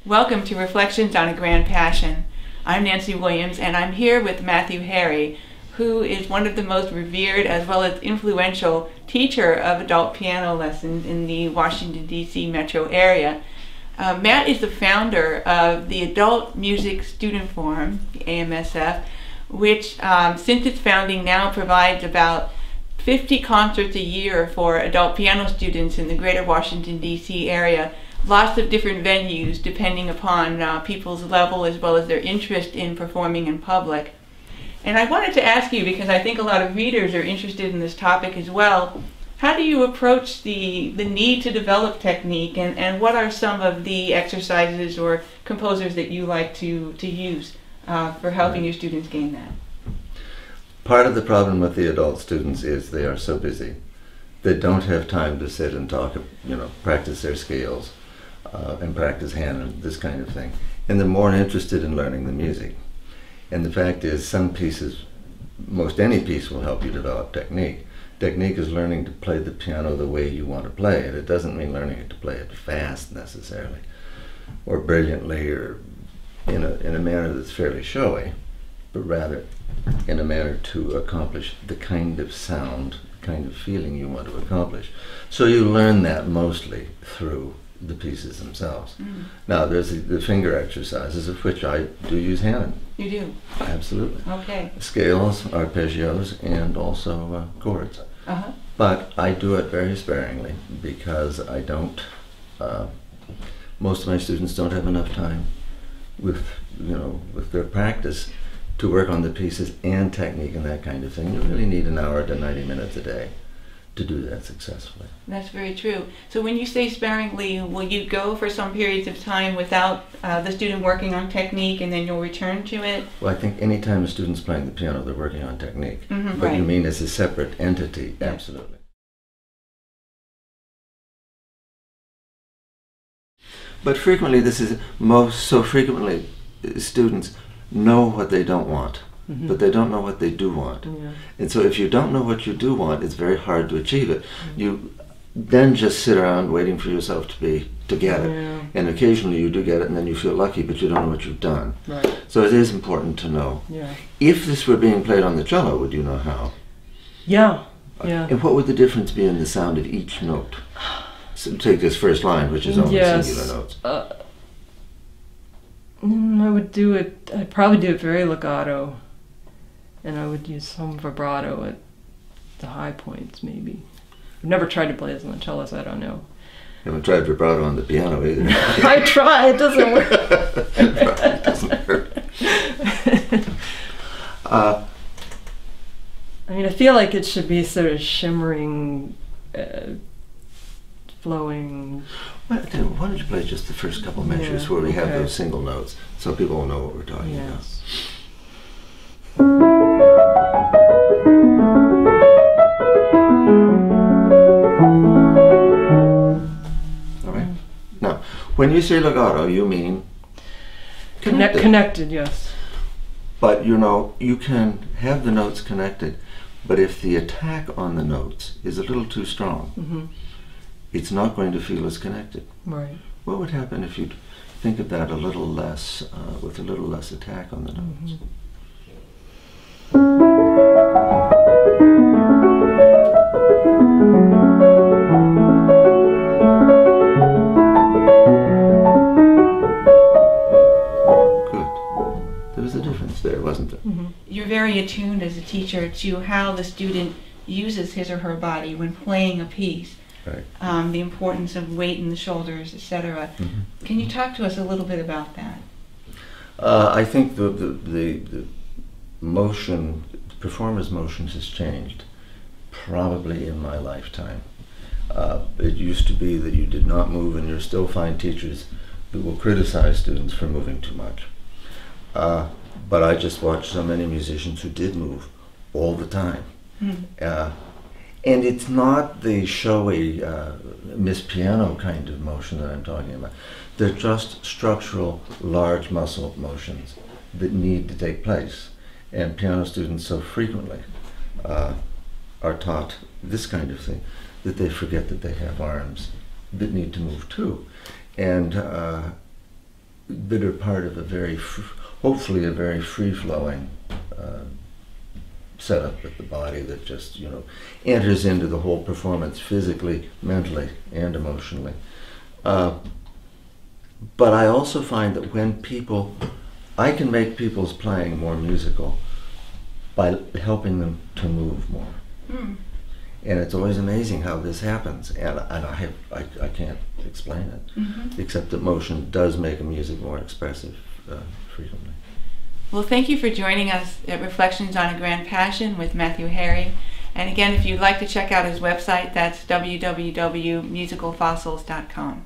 Welcome to Reflections on a Grand Passion. I'm Nancy Williams, and I'm here with Matthew Harre, who is one of the most revered as well as influential teacher of adult piano lessons in the Washington, D.C. metro area. Matt is the founder of the Adult Music Student Forum, the AMSF, which since its founding now provides about 50 concerts a year for adult piano students in the greater Washington, D.C. area. Lots of different venues depending upon people's level as well as their interest in performing in public. And I wanted to ask you, because I think a lot of readers are interested in this topic as well, how do you approach the need to develop technique, and what are some of the exercises or composers that you like to use for helping your students gain that? Part of the problem with the adult students is they are so busy. They don't have time to sit and talk, practice their scales. And practice hand and this kind of thing. And they're more interested in learning the music. And the fact is, some pieces, most any piece will help you develop technique. Technique is learning to play the piano the way you want to play it. It doesn't mean learning it to play it fast necessarily, or brilliantly, or in a manner that's fairly showy, but rather in a manner to accomplish the kind of sound, the kind of feeling you want to accomplish. So you learn that mostly through the pieces themselves. Now there's the finger exercises, of which I do use hand. You do? Absolutely. Okay. Scales, arpeggios, and also chords. But I do it very sparingly because I don't, most of my students don't have enough time with their practice to work on the pieces and technique and that kind of thing. You really need an hour to 90 minutes a day to do that successfully. That's very true. So when you say sparingly, will you go for some periods of time without the student working on technique and then you'll return to it? Well, I think any time a student's playing the piano, they're working on technique. But right. You mean as a separate entity? Yeah. Absolutely. But frequently frequently students know what they don't want. But they don't know what they do want. Yeah. And so if you don't know what you do want, it's very hard to achieve it. You then just sit around waiting for yourself to get it. Yeah. And occasionally you do get it and then you feel lucky, but you don't know what you've done. Right. So it is important to know. Yeah. If this were being played on the cello, would you know how? Yeah. Yeah. And what would the difference be in the sound of each note? So take this first line, which is only singular notes. I'd probably do it very legato. And I would use some vibrato at the high points, maybe. I've never tried to play this on the cello, so I don't know. I haven't tried vibrato on the piano either. I try, it doesn't work. It doesn't work. I feel like it should be sort of shimmering, flowing. Why don't you play just the first couple measures where we have those single notes, so people will know what we're talking about. All right. Now, when you say legato, you mean connected. Connected, yes. But you can have the notes connected, but if the attack on the notes is a little too strong, it's not going to feel as connected. Right. What would happen if you think of that a little less, with a little less attack on the notes? Good. There was a difference there, wasn't there? You're very attuned as a teacher to how the student uses his or her body when playing a piece. Right. The importance of weight in the shoulders, etc. Can you talk to us a little bit about that? I think the motion, performer's motions has changed, probably in my lifetime. It used to be that you did not move, and you'll still find teachers who will criticize students for moving too much. But I just watched so many musicians who did move all the time. And it's not the showy Miss Piano kind of motion that I'm talking about. They're just structural, large muscle motions that need to take place. And piano students so frequently are taught this kind of thing that they forget that they have arms that need to move too. And that are part of a very, hopefully a very free-flowing setup with the body that just, you know, enters into the whole performance physically, mentally, and emotionally. But I also find that when I can make people's playing more musical by helping them to move more. Mm. And it's always amazing how this happens, and I can't explain it, mm-hmm. except that motion does make a music more expressive frequently. Well, thank you for joining us at Reflections on a Grand Passion with Matthew Harre. And again, if you'd like to check out his website, that's www.musicalfossils.com.